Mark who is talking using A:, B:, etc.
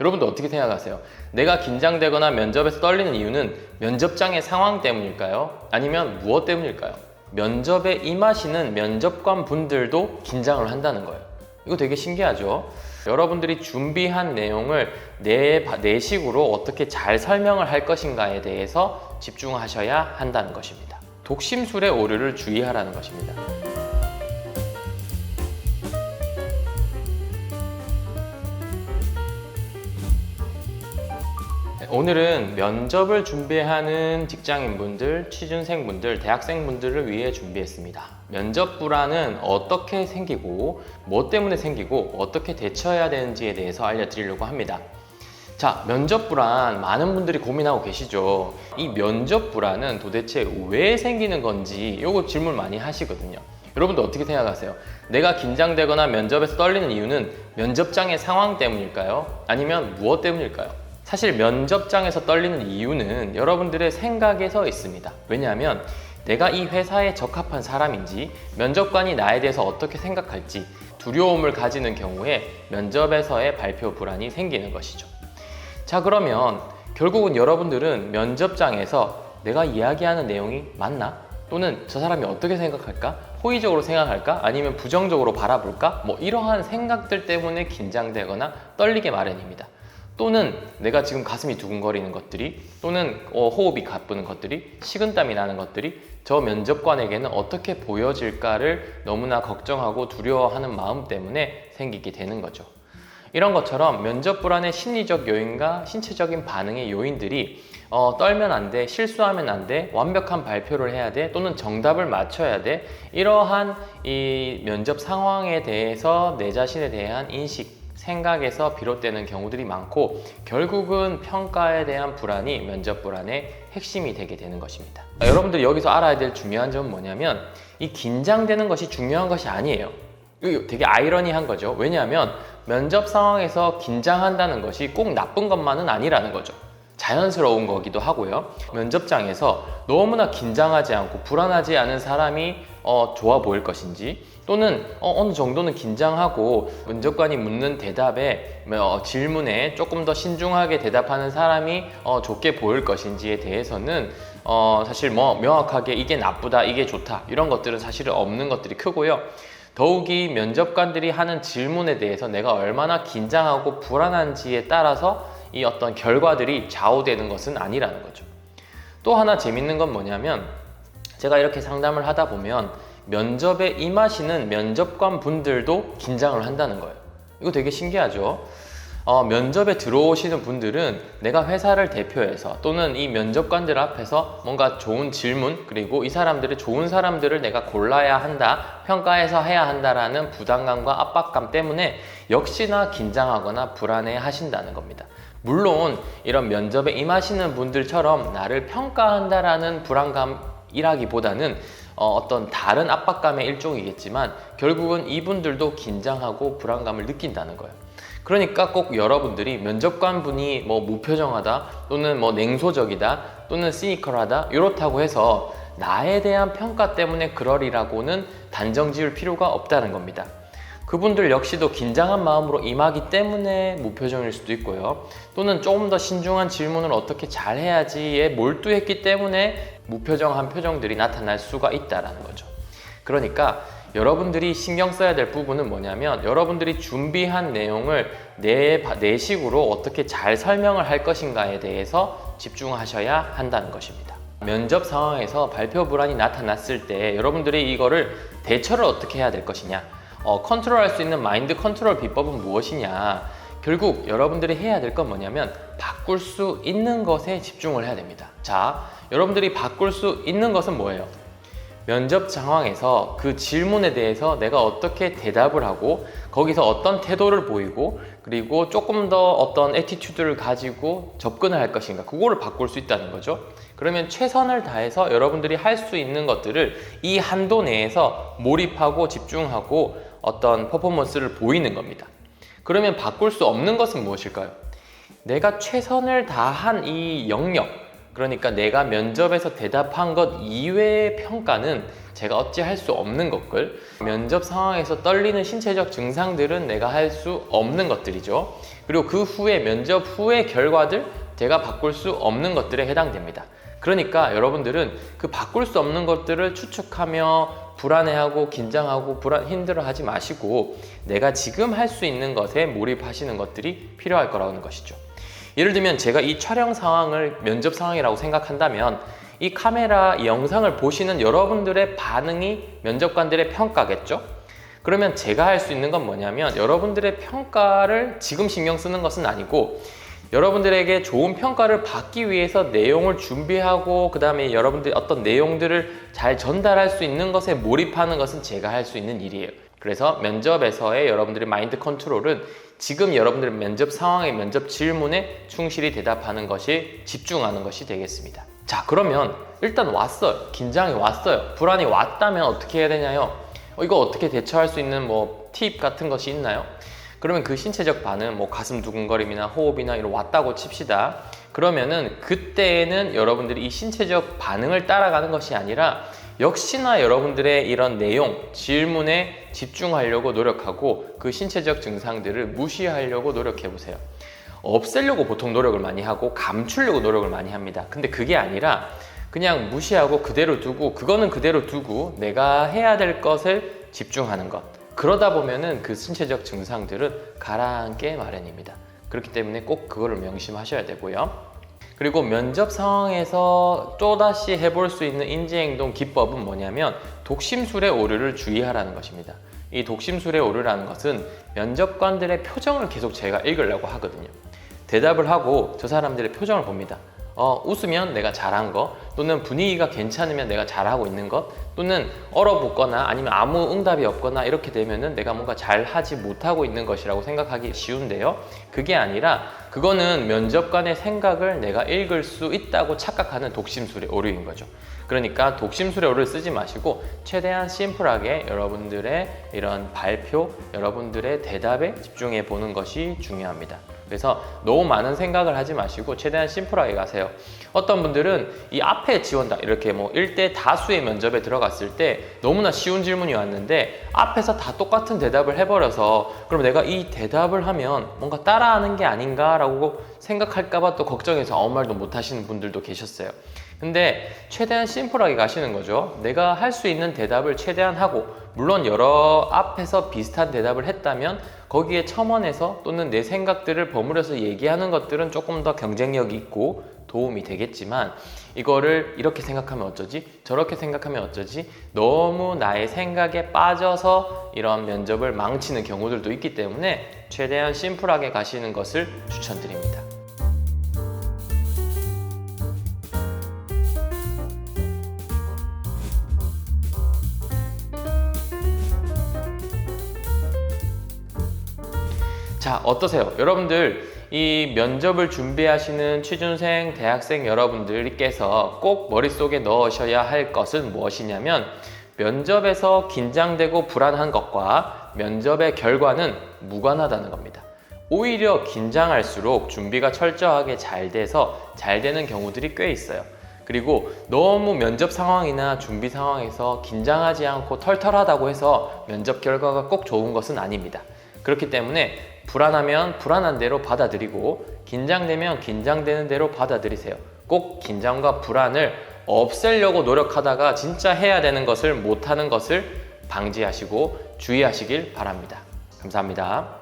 A: 여러분도 어떻게 생각하세요? 내가 긴장되거나 면접에서 떨리는 이유는 면접장의 상황 때문일까요? 아니면 무엇 때문일까요? 면접에 임하시는 면접관 분들도 긴장을 한다는 거예요. 이거 되게 신기하죠? 여러분들이 준비한 내용을 내 식으로 어떻게 잘 설명을 할 것인가에 대해서 집중하셔야 한다는 것입니다. 독심술의 오류를 주의하라는 것입니다. 오늘은 면접을 준비하는 직장인분들, 취준생분들, 대학생분들을 위해 준비했습니다. 면접 불안은 어떻게 생기고, 뭐 때문에 생기고, 어떻게 대처해야 되는지에 대해서 알려드리려고 합니다. 자, 면접 불안 많은 분들이 고민하고 계시죠. 이 면접 불안은 도대체 왜 생기는 건지 이거 질문 많이 하시거든요. 여러분도 어떻게 생각하세요? 내가 긴장되거나 면접에서 떨리는 이유는 면접장의 상황 때문일까요? 아니면 무엇 때문일까요? 사실 면접장에서 떨리는 이유는 여러분들의 생각에서 있습니다. 왜냐하면 내가 이 회사에 적합한 사람인지, 면접관이 나에 대해서 어떻게 생각할지 두려움을 가지는 경우에 면접에서의 발표 불안이 생기는 것이죠. 자, 그러면 결국은 여러분들은 면접장에서 내가 이야기하는 내용이 맞나? 또는 저 사람이 어떻게 생각할까? 호의적으로 생각할까? 아니면 부정적으로 바라볼까? 이러한 생각들 때문에 긴장되거나 떨리게 마련입니다. 또는 내가 지금 가슴이 두근거리는 것들이, 또는 호흡이 가쁘는 것들이, 식은땀이 나는 것들이 저 면접관에게는 어떻게 보여질까를 너무나 걱정하고 두려워하는 마음 때문에 생기게 되는 거죠. 이런 것처럼 면접 불안의 심리적 요인과 신체적인 반응의 요인들이 떨면 안 돼, 실수하면 안 돼, 완벽한 발표를 해야 돼, 또는 정답을 맞춰야 돼, 이러한 이 면접 상황에 대해서 내 자신에 대한 인식, 생각에서 비롯되는 경우들이 많고, 결국은 평가에 대한 불안이 면접 불안의 핵심이 되게 되는 것입니다. 여러분들이 여기서 알아야 될 중요한 점은 뭐냐면, 이 긴장되는 것이 중요한 것이 아니에요. 이거 되게 아이러니한 거죠. 왜냐하면 면접 상황에서 긴장한다는 것이 꼭 나쁜 것만은 아니라는 거죠. 자연스러운 거기도 하고요. 면접장에서 너무나 긴장하지 않고 불안하지 않은 사람이 좋아 보일 것인지, 또는 어느 정도는 긴장하고 면접관이 묻는 대답에 질문에 조금 더 신중하게 대답하는 사람이 좋게 보일 것인지에 대해서는 사실 명확하게 이게 나쁘다, 이게 좋다, 이런 것들은 사실은 없는 것들이 크고요. 더욱이 면접관들이 하는 질문에 대해서 내가 얼마나 긴장하고 불안한지에 따라서 이 어떤 결과들이 좌우되는 것은 아니라는 거죠. 또 하나 재밌는 건 뭐냐면, 제가 이렇게 상담을 하다 보면 면접에 임하시는 면접관 분들도 긴장을 한다는 거예요. 이거 되게 신기하죠? 면접에 들어오시는 분들은 내가 회사를 대표해서, 또는 이 면접관들 앞에서 뭔가 좋은 질문, 그리고 이 사람들의 좋은 사람들을 내가 골라야 한다, 평가해서 해야 한다라는 부담감과 압박감 때문에 역시나 긴장하거나 불안해 하신다는 겁니다. 물론 이런 면접에 임하시는 분들처럼 나를 평가한다라는 불안감이라기보다는 어떤 다른 압박감의 일종이겠지만, 결국은 이분들도 긴장하고 불안감을 느낀다는 거예요. 그러니까 꼭 여러분들이 면접관 분이 무표정하다, 또는 냉소적이다, 또는 시니컬하다, 이렇다고 해서 나에 대한 평가 때문에 그러리라고는 단정 지을 필요가 없다는 겁니다. 그분들 역시도 긴장한 마음으로 임하기 때문에 무표정일 수도 있고요. 또는 조금 더 신중한 질문을 어떻게 잘 해야지에 몰두했기 때문에 무표정한 표정들이 나타날 수가 있다는 거죠. 그러니까 여러분들이 신경 써야 될 부분은 뭐냐면, 여러분들이 준비한 내용을 내 식으로 어떻게 잘 설명을 할 것인가에 대해서 집중하셔야 한다는 것입니다. 면접 상황에서 발표 불안이 나타났을 때 여러분들이 이거를 대처를 어떻게 해야 될 것이냐, 컨트롤할 수 있는 마인드 컨트롤 비법은 무엇이냐, 결국 여러분들이 해야 될 건 뭐냐면 바꿀 수 있는 것에 집중을 해야 됩니다. 자, 여러분들이 바꿀 수 있는 것은 뭐예요? 면접 상황에서 그 질문에 대해서 내가 어떻게 대답을 하고, 거기서 어떤 태도를 보이고, 그리고 조금 더 어떤 애티튜드를 가지고 접근을 할 것인가, 그거를 바꿀 수 있다는 거죠. 그러면 최선을 다해서 여러분들이 할 수 있는 것들을 이 한도 내에서 몰입하고 집중하고 어떤 퍼포먼스를 보이는 겁니다. 그러면 바꿀 수 없는 것은 무엇일까요? 내가 최선을 다한 이 영역, 그러니까 내가 면접에서 대답한 것 이외의 평가는 제가 어찌할 수 없는 것들, 면접 상황에서 떨리는 신체적 증상들은 내가 할 수 없는 것들이죠. 그리고 그 후에 면접 후의 결과들, 제가 바꿀 수 없는 것들에 해당됩니다. 그러니까 여러분들은 그 바꿀 수 없는 것들을 추측하며 불안해하고 긴장하고 힘들어하지 마시고 내가 지금 할 수 있는 것에 몰입하시는 것들이 필요할 거라는 것이죠. 예를 들면 제가 이 촬영 상황을 면접 상황이라고 생각한다면 이 카메라, 이 영상을 보시는 여러분들의 반응이 면접관들의 평가겠죠? 그러면 제가 할 수 있는 건 뭐냐면 여러분들의 평가를 지금 신경 쓰는 것은 아니고 여러분들에게 좋은 평가를 받기 위해서 내용을 준비하고 그 다음에 여러분들이 어떤 내용들을 잘 전달할 수 있는 것에 몰입하는 것은 제가 할 수 있는 일이에요. 그래서 면접에서의 여러분들의 마인드 컨트롤은 지금 여러분들의 면접 상황의 면접 질문에 충실히 대답하는 것이 집중하는 것이 되겠습니다. 자, 그러면 일단 왔어요. 긴장이 왔어요. 불안이 왔다면 어떻게 해야 되냐요? 이거 어떻게 대처할 수 있는 팁 같은 것이 있나요? 그러면 그 신체적 반응, 가슴 두근거림이나 호흡이나 이런 왔다고 칩시다. 그러면은 그때에는 여러분들이 이 신체적 반응을 따라가는 것이 아니라 역시나 여러분들의 이런 내용, 질문에 집중하려고 노력하고 그 신체적 증상들을 무시하려고 노력해 보세요. 없애려고 보통 노력을 많이 하고 감추려고 노력을 많이 합니다. 근데 그게 아니라 그냥 무시하고 그대로 두고 그거는 그대로 두고 내가 해야 될 것을 집중하는 것. 그러다 보면은 그 신체적 증상들은 가라앉게 마련입니다. 그렇기 때문에 꼭 그거를 명심하셔야 되고요. 그리고 면접 상황에서 또다시 해볼 수 있는 인지행동 기법은 뭐냐면 독심술의 오류를 주의하라는 것입니다. 이 독심술의 오류라는 것은 면접관들의 표정을 계속 제가 읽으려고 하거든요. 대답을 하고 저 사람들의 표정을 봅니다. 웃으면 내가 잘한 거, 또는 분위기가 괜찮으면 내가 잘하고 있는 것, 또는 얼어붙거나 아니면 아무 응답이 없거나 이렇게 되면은 내가 뭔가 잘하지 못하고 있는 것이라고 생각하기 쉬운데요. 그게 아니라 그거는 면접관의 생각을 내가 읽을 수 있다고 착각하는 독심술의 오류인 거죠. 그러니까 독심술의 오류를 쓰지 마시고 최대한 심플하게 여러분들의 이런 발표, 여러분들의 대답에 집중해 보는 것이 중요합니다. 그래서 너무 많은 생각을 하지 마시고 최대한 심플하게 가세요. 어떤 분들은 이 앞에 지원다 이렇게 1대 다수의 면접에 들어갔을 때 너무나 쉬운 질문이 왔는데 앞에서 다 똑같은 대답을 해버려서 그럼 내가 이 대답을 하면 뭔가 따라하는 게 아닌가 라고 생각할까봐 또 걱정해서 아무 말도 못 하시는 분들도 계셨어요. 근데 최대한 심플하게 가시는 거죠. 내가 할 수 있는 대답을 최대한 하고, 물론 여러 앞에서 비슷한 대답을 했다면 거기에 첨언해서 또는 내 생각들을 버무려서 얘기하는 것들은 조금 더 경쟁력이 있고 도움이 되겠지만 이거를 이렇게 생각하면 어쩌지? 저렇게 생각하면 어쩌지? 너무 나의 생각에 빠져서 이런 면접을 망치는 경우들도 있기 때문에 최대한 심플하게 가시는 것을 추천드립니다. 자, 어떠세요? 여러분들 이 면접을 준비하시는 취준생, 대학생 여러분들께서 꼭 머릿속에 넣으셔야 할 것은 무엇이냐면 면접에서 긴장되고 불안한 것과 면접의 결과는 무관하다는 겁니다. 오히려 긴장할수록 준비가 철저하게 잘 돼서 잘 되는 경우들이 꽤 있어요. 그리고 너무 면접 상황이나 준비 상황에서 긴장하지 않고 털털하다고 해서 면접 결과가 꼭 좋은 것은 아닙니다. 그렇기 때문에 불안하면 불안한 대로 받아들이고 긴장되면 긴장되는 대로 받아들이세요. 꼭 긴장과 불안을 없애려고 노력하다가 진짜 해야 되는 것을 못하는 것을 방지하시고 주의하시길 바랍니다. 감사합니다.